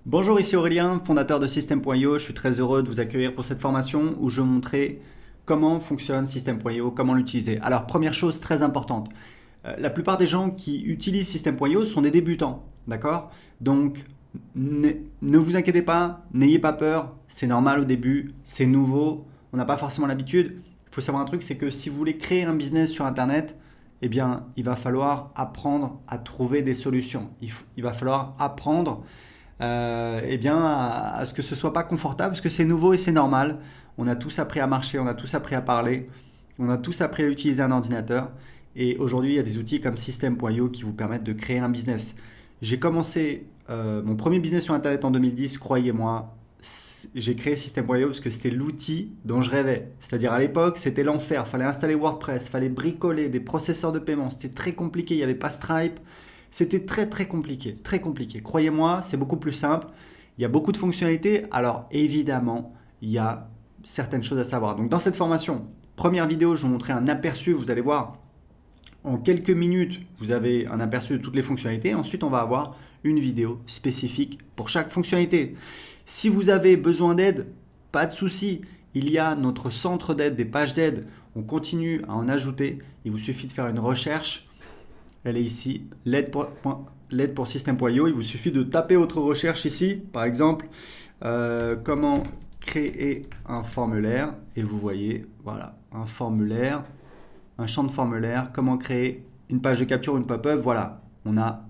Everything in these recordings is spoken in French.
Bonjour, ici Aurélien, fondateur de System.io. Je suis très heureux de vous accueillir pour cette formation où je vais montrer comment fonctionne System.io, comment l'utiliser. Alors, première chose très importante, la plupart des gens qui utilisent System.io sont des débutants, d'accord? Donc, ne vous inquiétez pas, n'ayez pas peur, c'est normal au début, c'est nouveau, on n'a pas forcément l'habitude. Il faut savoir un truc, c'est que si vous voulez créer un business sur Internet, eh bien, il va falloir apprendre à trouver des solutions. Il va falloir apprendre eh bien, à ce que ce soit pas confortable, parce que c'est nouveau et c'est normal. On a tous appris à marcher, on a tous appris à parler, on a tous appris à utiliser un ordinateur. Et aujourd'hui, il y a des outils comme System.io qui vous permettent de créer un business. J'ai commencé mon premier business sur Internet en 2010, croyez-moi. J'ai créé System.io parce que c'était l'outil dont je rêvais. C'est-à-dire à l'époque, c'était l'enfer. Il fallait installer WordPress, il fallait bricoler des processeurs de paiement. C'était très compliqué, il n'y avait pas Stripe. C'était très compliqué, très compliqué. Croyez-moi, c'est beaucoup plus simple. Il y a beaucoup de fonctionnalités. Alors évidemment, il y a certaines choses à savoir. Donc dans cette formation, première vidéo, je vais vous montrer un aperçu. Vous allez voir, en quelques minutes, vous avez un aperçu de toutes les fonctionnalités. Ensuite, on va avoir une vidéo spécifique pour chaque fonctionnalité. Si vous avez besoin d'aide, pas de souci. Il y a notre centre d'aide, des pages d'aide. On continue à en ajouter. Il vous suffit de faire une recherche. Elle est ici, l'aide pour System.io. Il vous suffit de taper votre recherche ici, par exemple, comment créer un formulaire. Et vous voyez, voilà, un formulaire, un champ de formulaire, comment créer une page de capture, une pop-up. Voilà, on a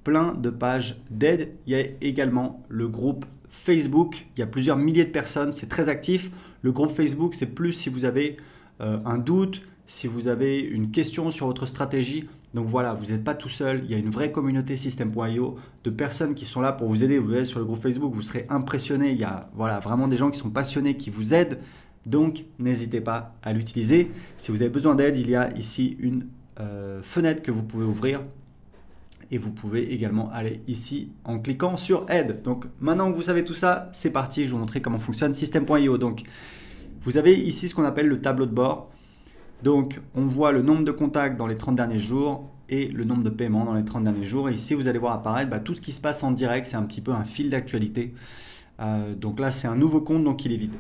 plein de pages d'aide. Il y a également le groupe Facebook. Il y a plusieurs milliers de personnes, c'est très actif. Le groupe Facebook, c'est plus si vous avez un doute, si vous avez une question sur votre stratégie. Donc voilà, vous n'êtes pas tout seul, il y a une vraie communauté System.io de personnes qui sont là pour vous aider. Vous allez sur le groupe Facebook, vous serez impressionné. Il y a voilà, vraiment des gens qui sont passionnés, qui vous aident. Donc n'hésitez pas à l'utiliser. Si vous avez besoin d'aide, il y a ici une fenêtre que vous pouvez ouvrir. Et vous pouvez également aller ici en cliquant sur aide. Donc maintenant que vous savez tout ça, c'est parti, je vais vous montrer comment fonctionne System.io. Donc vous avez ici ce qu'on appelle le tableau de bord. Donc, on voit le nombre de contacts dans les 30 derniers jours et le nombre de paiements dans les 30 derniers jours. Et ici, vous allez voir apparaître tout ce qui se passe en direct. C'est un petit peu un fil d'actualité. Donc là, c'est un nouveau compte, donc il est vide.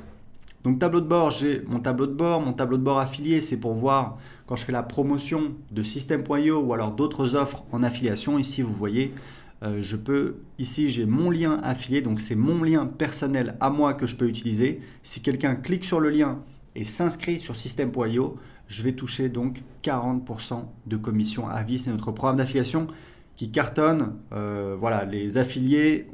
Donc, tableau de bord, j'ai mon tableau de bord. Mon tableau de bord affilié, c'est pour voir quand je fais la promotion de System.io ou alors d'autres offres en affiliation. Ici, vous voyez, ici, j'ai mon lien affilié. Donc, c'est mon lien personnel à moi que je peux utiliser. Si quelqu'un clique sur le lien et s'inscrit sur System.io, je vais toucher donc 40% de commission à vie. C'est notre programme d'affiliation qui cartonne. Voilà, les affiliés,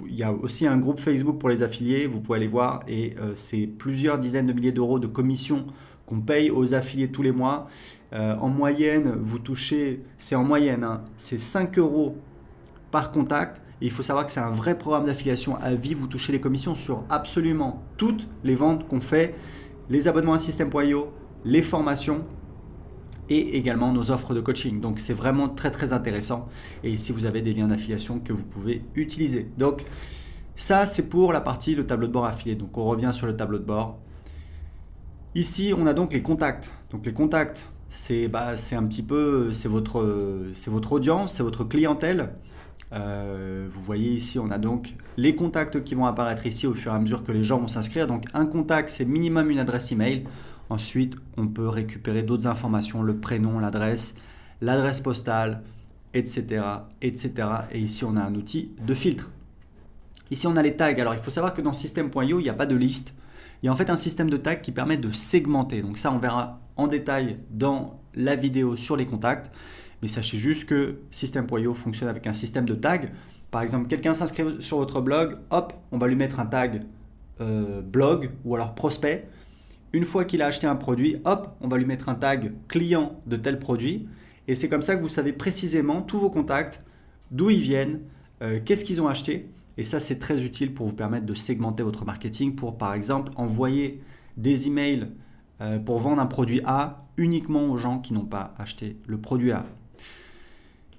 il y a aussi un groupe Facebook pour les affiliés, vous pouvez aller voir, et c'est plusieurs dizaines de milliers d'euros de commissions qu'on paye aux affiliés tous les mois. En moyenne, vous touchez, c'est en moyenne, hein, c'est 5 euros par contact. Et il faut savoir que c'est un vrai programme d'affiliation à vie. Vous touchez les commissions sur absolument toutes les ventes qu'on fait, les abonnements à System.io, les formations et également nos offres de coaching. Donc c'est vraiment très intéressant. Et ici vous avez des liens d'affiliation que vous pouvez utiliser. Donc ça c'est pour la partie le tableau de bord affilié. Donc on revient sur le tableau de bord. Ici on a donc les contacts. Donc les contacts c'est un petit peu c'est votre audience, c'est votre clientèle. Vous voyez ici on a donc les contacts qui vont apparaître ici au fur et à mesure que les gens vont s'inscrire. Donc un contact c'est minimum une adresse email. Ensuite, on peut récupérer d'autres informations, le prénom, l'adresse postale, etc., etc. Et ici, on a un outil de filtre. Ici, on a les tags. Alors, il faut savoir que dans System.io, il n'y a pas de liste. Il y a en fait un système de tags qui permet de segmenter. Donc ça, on verra en détail dans la vidéo sur les contacts. Mais sachez juste que System.io fonctionne avec un système de tags. Par exemple, quelqu'un s'inscrit sur votre blog, hop, on va lui mettre un tag blog ou alors prospect. Une fois qu'il a acheté un produit, hop, on va lui mettre un tag client de tel produit. Et c'est comme ça que vous savez précisément tous vos contacts, d'où ils viennent, qu'est-ce qu'ils ont acheté. Et ça, c'est très utile pour vous permettre de segmenter votre marketing pour, par exemple, envoyer des emails pour vendre un produit A uniquement aux gens qui n'ont pas acheté le produit A.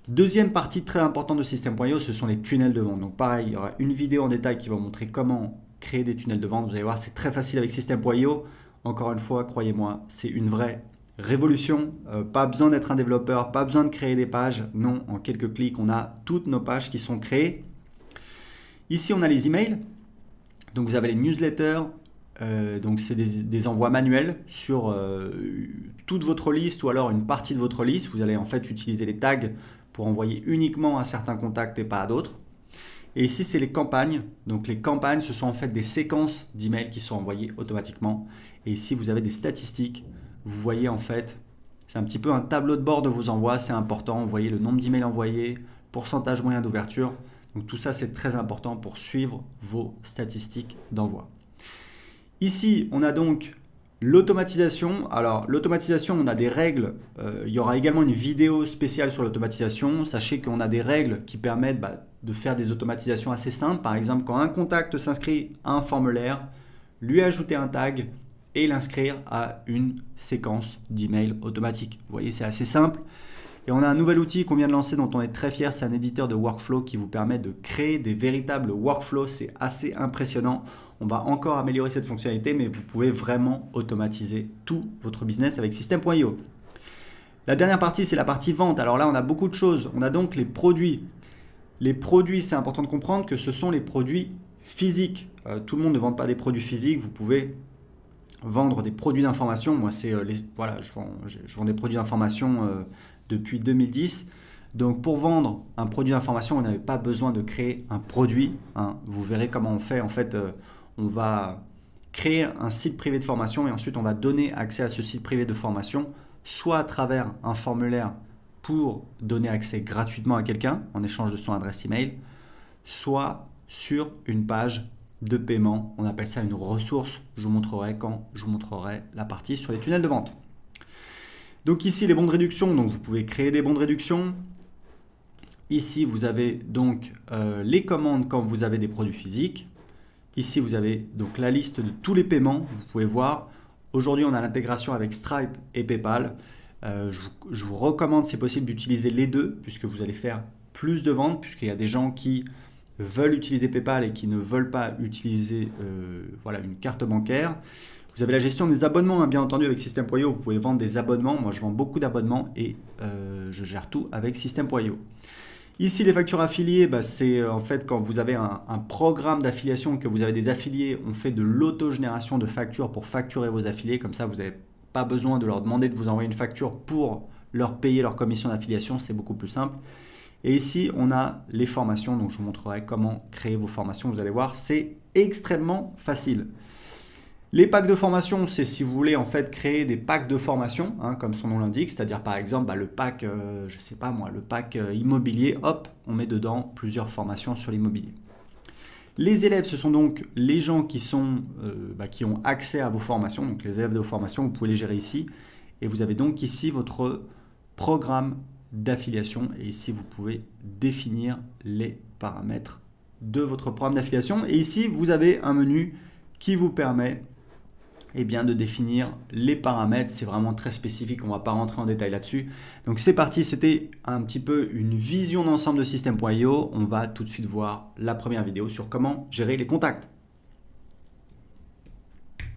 Deuxième partie très importante de System.io, ce sont les tunnels de vente. Donc pareil, il y aura une vidéo en détail qui va vous montrer comment créer des tunnels de vente. Vous allez voir, c'est très facile avec System.io. Encore une fois, croyez-moi, c'est une vraie révolution. Pas besoin d'être un développeur, pas besoin de créer des pages. Non, en quelques clics, on a toutes nos pages qui sont créées. Ici, on a les emails. Donc, vous avez les newsletters. Donc, c'est des envois manuels sur toute votre liste ou alors une partie de votre liste. Vous allez en fait utiliser les tags pour envoyer uniquement à certains contacts et pas à d'autres. Et ici, c'est les campagnes. Donc, les campagnes, ce sont en fait des séquences d'emails qui sont envoyées automatiquement. Et ici, vous avez des statistiques. Vous voyez en fait, c'est un petit peu un tableau de bord de vos envois. C'est important. Vous voyez le nombre d'emails envoyés, pourcentage moyen d'ouverture. Donc, tout ça, c'est très important pour suivre vos statistiques d'envoi. Ici, on a donc l'automatisation. Alors, l'automatisation, on a des règles. Il y aura également une vidéo spéciale sur l'automatisation. Sachez qu'on a des règles qui permettent de faire des automatisations assez simples. Par exemple, quand un contact s'inscrit à un formulaire, lui ajouter un tag et l'inscrire à une séquence d'emails automatique. Vous voyez, c'est assez simple. Et on a un nouvel outil qu'on vient de lancer dont on est très fier. C'est un éditeur de workflow qui vous permet de créer des véritables workflows. C'est assez impressionnant. On va encore améliorer cette fonctionnalité, mais vous pouvez vraiment automatiser tout votre business avec System.io. La dernière partie, c'est la partie vente. Alors là, on a beaucoup de choses. On a donc les produits. Les produits, c'est important de comprendre que ce sont les produits physiques. Tout le monde ne vend pas des produits physiques. Vous pouvez vendre des produits d'information. Moi, je vends des produits d'information depuis 2010. Donc, pour vendre un produit d'information, vous n'avez pas besoin de créer un produit. Vous verrez comment on fait. En fait, on va créer un site privé de formation et ensuite, on va donner accès à ce site privé de formation, soit à travers un formulaire pour donner accès gratuitement à quelqu'un en échange de son adresse email, soit sur une page de paiement. On appelle ça une ressource. Je vous montrerai quand je vous montrerai la partie sur les tunnels de vente. Donc ici, les bons de réduction. Donc vous pouvez créer des bons de réduction. Ici, vous avez donc les commandes quand vous avez des produits physiques. Ici, vous avez donc la liste de tous les paiements. Vous pouvez voir, aujourd'hui, on a l'intégration avec Stripe et PayPal. Je vous recommande, si possible, d'utiliser les deux puisque vous allez faire plus de ventes, puisqu'il y a des gens qui veulent utiliser PayPal et qui ne veulent pas utiliser une carte bancaire. Vous avez la gestion des abonnements, bien entendu, avec System.io. Vous pouvez vendre des abonnements. Moi, je vends beaucoup d'abonnements et je gère tout avec System.io. Ici, les factures affiliées, c'est en fait quand vous avez un programme d'affiliation, que vous avez des affiliés, on fait de l'autogénération de factures pour facturer vos affiliés. Comme ça, vous n'avez pas besoin de leur demander de vous envoyer une facture pour leur payer leur commission d'affiliation. C'est beaucoup plus simple. Et ici, on a les formations. Donc, je vous montrerai comment créer vos formations. Vous allez voir, c'est extrêmement facile. Les packs de formation, c'est si vous voulez en fait créer des packs de formation, comme son nom l'indique, c'est-à-dire par exemple le pack, le pack immobilier, hop, on met dedans plusieurs formations sur l'immobilier. Les élèves, ce sont donc les gens qui ont accès à vos formations, donc les élèves de vos formations, vous pouvez les gérer ici. Et vous avez donc ici votre programme d'affiliation et ici vous pouvez définir les paramètres de votre programme d'affiliation. Et ici, vous avez un menu qui vous permet de définir les paramètres. C'est vraiment très spécifique, on ne va pas rentrer en détail là-dessus. Donc c'est parti, c'était un petit peu une vision d'ensemble de System.io. On va tout de suite voir la première vidéo sur comment gérer les contacts.